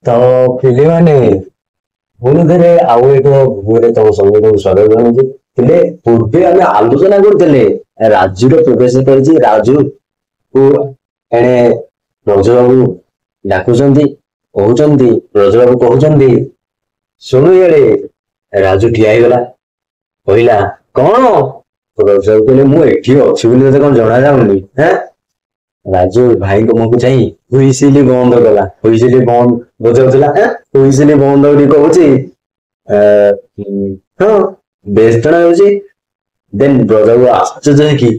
ତ ପିଲେମାନେ ପୁଣି ଥରେ ଆଉ ଏକ ଭୂମିରେ ତମ ସମସ୍ତଙ୍କୁ ସ୍ୱାଗତ ଜଣାଉଛି। ହେଲେ ପୂର୍ବେ ଆମେ ଆଲୋଚନା କରୁଥିଲେ ରାଜୁର ପ୍ରବେଶ କରିଛି। ରାଜୁକୁ ଏଣେ ବ୍ରଜବାବୁ ଡାକୁଛନ୍ତି, କହୁଛନ୍ତି, ବ୍ରଜବାବୁ କହୁଛନ୍ତି ଶୁଣୁ ଇଆଡେ। ରାଜୁ ଠିଆ ହେଇଗଲା, କହିଲା କଣ? ବ୍ରଜବାବୁ କହିଲେ ମୁଁ ଏଠି ଅଛି ବୋଲି ତତେ କଣ ଜଣା ଯାଉନି? ହେଁ? ରାଜୁ ଭାଇଙ୍କ ମୁହଁକୁ ଚାହିଁ ହୁଇସିଲି ବନ୍ଦ କଲା। ହୁଇସିଲି ବନ୍ଦ ବଜାଉଥିଲା। ହୁଇସିଲି ବନ୍ଦ କରି କହୁଛି ହଁ ବେଶ ଜଣା ଯାଉଛି। ଦେନ୍ ବ୍ରଜବାବୁ ଆଶ୍ଚର୍ଯ୍ୟ ହେଇକି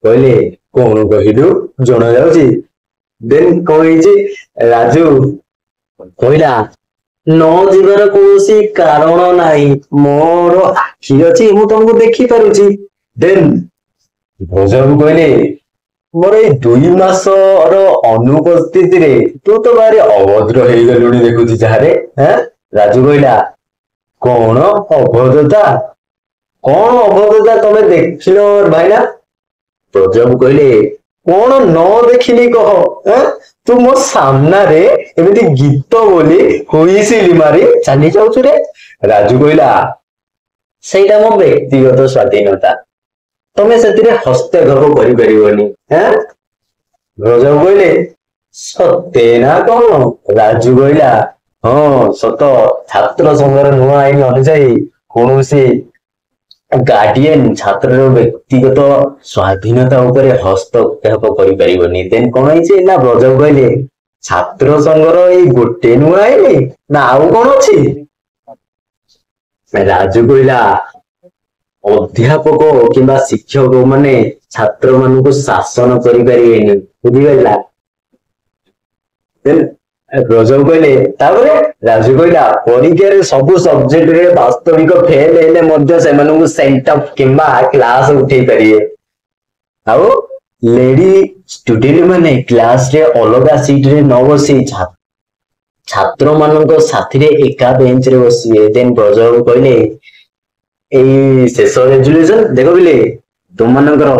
କହିଲେ କଣ କହିଲୁ ଜଣା ଯାଉଛି? ଦେନ୍ କଣ ହେଇଛି? ରାଜୁ କହିଲା ନ ଯିବାର କୌଣସି କାରଣ ନାହିଁ, ମୋର ଆଖି ଅଛି, ମୁଁ ତମକୁ ଦେଖିପାରୁଛି। ଦେନ୍ ବ୍ରଜବାବୁ କହିଲେ ମୋର ଏଇ 2 ମାସର ଅନୁପସ୍ଥିତିରେ ତୁ ତ ଭାରି ଅଭଦ୍ର ହେଇଗଲୁଣି ଦେଖୁଛି ଯାହାରେ। ରାଜୁ କହିଲା କଣ ଅଭଦ୍ରତା? କଣ ଅଭଦ୍ରତା ତମେ ଦେଖିଲ ଭାଇନା? ବ୍ରଜବାବୁ କହିଲେ କଣ ନ ଦେଖିଲି କହ? ତୁ ମୋ ସାମ୍ନାରେ ଏମିତି ଗୀତ ବୋଲି ହୁଇସିଲି ମାରି ଚାଲି ଯାଉଛୁ ରେ। ରାଜୁ କହିଲା ସେଇଟା ମୋ ବ୍ୟକ୍ତିଗତ ସ୍ୱାଧୀନତା, ତମେ ସେଥିରେ ହସ୍ତକ୍ଷେପ କରିପାରିବନି। ବ୍ରଜବାବୁ କହିଲେ ସତେ ନା କଣ? ରାଜୁ କହିଲା ହଁ ସତ। ଛାତ୍ର ସଂଘର ନୂଆ ଆଇନ ଅନୁଯାୟୀ କୌଣସି ଗାର୍ଡିଆନ ଛାତ୍ରର ବ୍ୟକ୍ତିଗତ ସ୍ୱାଧୀନତା ଉପରେ ହସ୍ତକ୍ଷେପ କରିପାରିବନି। ଦେନ୍ କଣ ହେଇଛି ନା ବ୍ରଜବାବୁ କହିଲେ ଛାତ୍ର ସଂଘର ଏଇ ଗୋଟେ ନୂଆ ଆଇନ ନା ଆଉ କଣ ଅଛି? ରାଜୁ କହିଲା ଅଧ୍ୟାପକ କିମ୍ବା ଶିକ୍ଷକ ମାନେ ଛାତ୍ର ମାନଙ୍କୁ ଶାସନ କରିପାରିବେନି, ବୁଝିପାରିଲା? ବ୍ରଜବାବୁ କହିଲେ ତାପରେ? ରାଜୁ କହିଲା ପରୀକ୍ଷାରେ ସବୁ ସବଜେକ୍ଟରେ ବାସ୍ତବିକ ଫେଲ ହେଲେ ମଧ୍ୟ ସେମାନଙ୍କୁ ସେଣ୍ଟଅଫ କିମ୍ବା କ୍ଲାସ ଉଠେଇ ପାରିବେ। ଆଉ ଲେଡି ଷ୍ଟୁଡେଣ୍ଟ ମାନେ କ୍ଲାସରେ ଅଲଗା ସିଟରେ ନ ବସି ଛାତ୍ର ମାନଙ୍କ ସାଥିରେ ଏକା ବେଞ୍ଚରେ ବସିବେ। ଦେନ୍ ବ୍ରଜବାବୁ କହିଲେ ଏଇ ଶେଷ ରେଜୁଲେସନ ଦେଖ ପିଲେ, ତୁମମାନଙ୍କର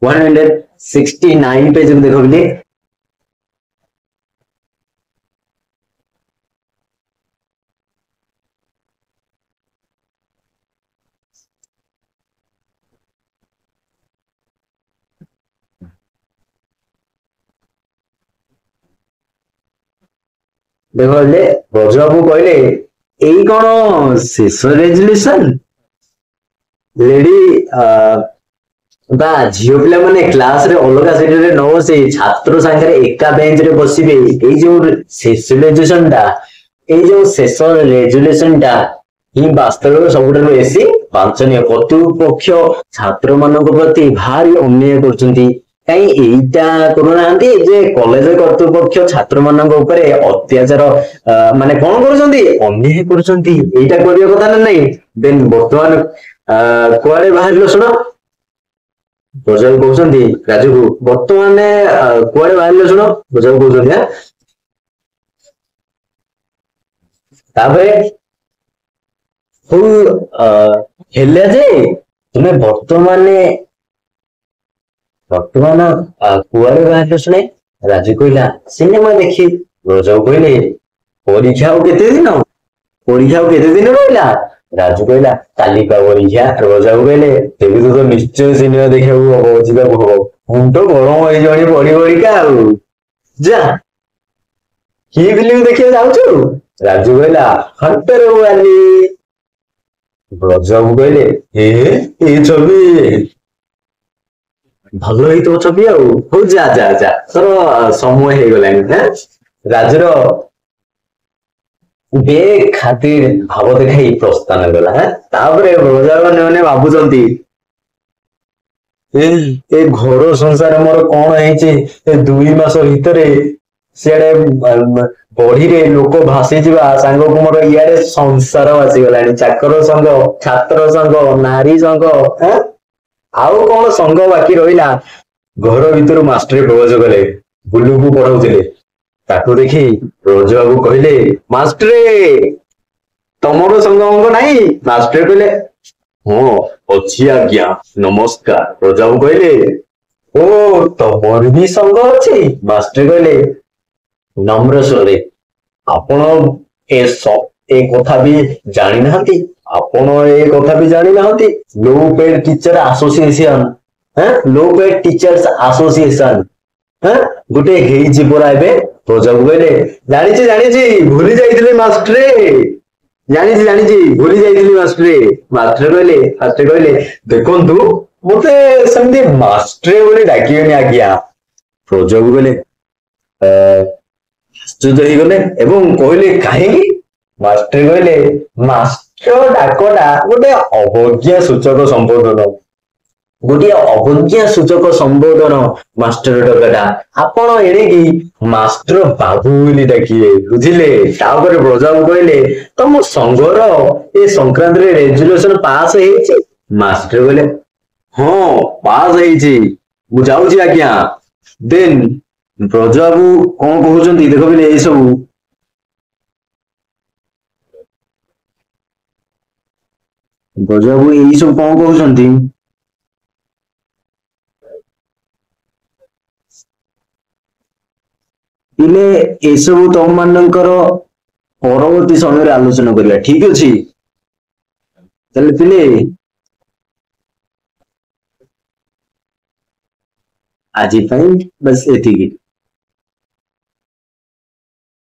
169 ପେଜ ଦେଖ ପିଲେ। ଦେଖ ହେଲେ ବ୍ରଜବାବୁ କହିଲେ ଏଇ କଣ ଶେଷ ରେଜୁଲେସନ? ଲେଡି ବା ଝିଅ ପିଲାମାନେ କ୍ଲାସରେ ଅଲଗା ଶ୍ରେଣୀରେ ନ ବସି ଛାତ୍ର ସାଙ୍ଗରେ ଏକା ବେଞ୍ଚରେ ବସିବେ, ଏଇ ଯୋଉ ଶେଷ ରେଜୁଲେସନ ଟା, ଏଇ ଯୋଉ ଶେଷ ରେଜୁଲେସନ ଟା ହିଁ ବାସ୍ତବରେ ସବୁଠାରୁ ବେଶୀ ବାଞ୍ଚନୀୟ। କର୍ତ୍ତୃପକ୍ଷ ଛାତ୍ର ମାନଙ୍କ ପ୍ରତି ଭାରି ଅନ୍ୟାୟ କରୁଛନ୍ତି। କାହିଁ ଏଇଟା କରୁନାହାନ୍ତି ଯେ କଲେଜ କର୍ତ୍ତୃପକ୍ଷ ଛାତ୍ର ମାନଙ୍କ ଉପରେ ଅତ୍ୟାଚାର ମାନେ କଣ କରୁଛନ୍ତି? ଅନ୍ୟାୟ କରୁଛନ୍ତି। ଏଇଟା କରିବା କଥା ନା ନାଇଁ? ଦେନ୍ ବର୍ତ୍ତମାନ କୁଆଡେ ବାହାରିଲ ଶୁଣ? ବ୍ରଜବାବୁ କହୁଛନ୍ତି ରାଜୁକୁ ବର୍ତ୍ତମାନ କୁଆଡେ ବାହାରିଲ ଶୁଣ? ବ୍ରଜବାବୁ କହୁଛନ୍ତି ତାପରେ ହଉ ହେଲା ଯେ ତୁମେ କୁଆଡେ ବାହାରିଲ ଶୁଣେ? ରାଜୁ କହିଲା ସିନେମା ଦେଖି। ବ୍ରଜବାବୁ କହିଲେ ପରୀକ୍ଷା ଆଉ କେତେ ଦିନ? ପରୀକ୍ଷା ଆଉ କେତେ ଦିନ ରହିଲା? ରାଜୁ କହିଲା କାଲି ପା ପରୀକ୍ଷା। ବ୍ରଜବାବୁ କହିଲେ ତେବେ ତ ନିଶ୍ଚୟ ସିନେମା ଦେଖିବାକୁ ହବ, ଯିବାକୁ ହବ। ମୁଣ୍ଡ ଗରମ ହେଇଯିବଣି ପଢି ପଢିକା ଆଉ। ଯା କି ଫିଲ୍ମ ଦେଖିବାକୁ ଯାଉଛୁ? ରାଜୁ କହିଲା ହଣ୍ଟର ୱାଲି। ବ୍ରଜବାବୁ କହିଲେ ଏ ଛବି ଭଲ ହେଇଥିବ ଛବି ଆଉ। ହଉ ଯା ଯା ଯା, ତୋର ସମୟ ହେଇଗଲାଣି। ରାଜୁର ବେଖାତିର ଭାବ ଦେଖାଇ ପ୍ରସ୍ଥାନ କଲା। ତାପରେ ବ୍ରଜବାବୁ ମାନେ ଭାବୁଛନ୍ତି ଏ ଘର ସଂସାର ମୋର କଣ ହେଇଛି? ଏ 2 ମାସ ଭିତରେ ସିଆଡେ ବଢିରେ ଲୋକ ଭାସିଯିବା ସାଙ୍ଗକୁ ମୋର ଇଆଡେ ସଂସାର ଭାସିଗଲାଣି। ଚାକର ସଂଘ, ଛାତ୍ର ସଂଘ, ନାରୀ ସଂଘ, ଆଉ କଣ ସଂଘ ବାକି ରହିଲା? ଘର ଭିତରୁ ମାଷ୍ଟ୍ରେ ପ୍ରବେଶ କଲେ। ବୁଲୁକୁ ପଢଉଥିଲେ। ତାକୁ ଦେଖି ବ୍ରଜବାବୁ କହିଲେ ମାଷ୍ଟ୍ରେ ତମର ସଂଘ ଫଙ୍ଗ ନାହିଁ? ମାଷ୍ଟ୍ରେ କହିଲେ ହଁ ଅଛି ଆଜ୍ଞା, ନମସ୍କାର। ବ୍ରଜବାବୁ କହିଲେ ଓ ତମର ବି ସଂଘ ଅଛି? ମାଷ୍ଟ୍ରେ କହିଲେ ନମ୍ର ସ୍ୱରରେ ଆପଣ ଏ କଥା ବି ଜାଣି ନାହାନ୍ତି? ଆପଣ ଏ କଥା ବି ଜାଣି ନାହାନ୍ତି? लो पेड टीचर आसोसिएशन लो पेड टीचर्स आसोसिएशन ଗୋଟେ ହେଇଛି ପରା ଏବେ। ପ୍ରଜାକୁ କହିଲେ ଜାଣିଛି ଭୁଲି ଯାଇଥିଲି ମାଷ୍ଟ୍ରେ, ଜାଣିଛି ଭୁଲି ଯାଇଥିଲି ମାଷ୍ଟ୍ରେ। ମାଷ୍ଟ୍ରେ କହିଲେ ଦେଖନ୍ତୁ ମତେ ସେମିତି ମାଷ୍ଟ୍ରେ ବୋଲି ଡାକିବେନି ଆଜ୍ଞା। ପ୍ରଜାକୁ କହିଲେ ଆଶ୍ଚର୍ଯ୍ୟ ହେଇଗଲେ ଏବଂ କହିଲେ କାହିଁକି? ମାଷ୍ଟ୍ରେ କହିଲେ ମାଷ୍ଟ୍ର ଡାକଟା ଗୋଟେ ଅବଜ୍ଞା ସୂଚକ ସମ୍ବୋଧନ, ଗୋଟିଏ ଅବଜ୍ଞା ସୂଚକ ସମ୍ବୋଧନ ମାଷ୍ଟର ଡକାଟା। ଆପଣ ଏଣିକି ମାଷ୍ଟର ବାବୁ ବୋଲି ଡାକିବେ, ବୁଝିଲେ? ତାପରେ ବ୍ରଜାକୁ କହିଲେ ତମ ସଂଘର ଏ ସଂକ୍ରାନ୍ତରେ ରେଜୁଲେସନ ପାସ୍ ହେଇଛି? ମାଷ୍ଟର କହିଲେ ହଁ ପାସ୍ ହେଇଛି, ମୁଁ ଯାଉଛି ଆଜ୍ଞା। ଦେନ୍ ବ୍ରଜବାବୁ କଣ କହୁଛନ୍ତି ଦେଖ ପିଲେ ଏଇ ସବୁ। ବ୍ରଜବାବୁ ଏଇ ସବୁ କଣ କହୁଛନ୍ତି? ପିଲେ ଏସବୁ ତମ ମାନଙ୍କର ପରବର୍ତ୍ତୀ ସମୟରେ ଆଲୋଚନା କରିବା, ଠିକ ଅଛି? ତାହେଲେ ପିଲେ ଆଜି ପାଇଁ ବାସ୍ ଏତିକି।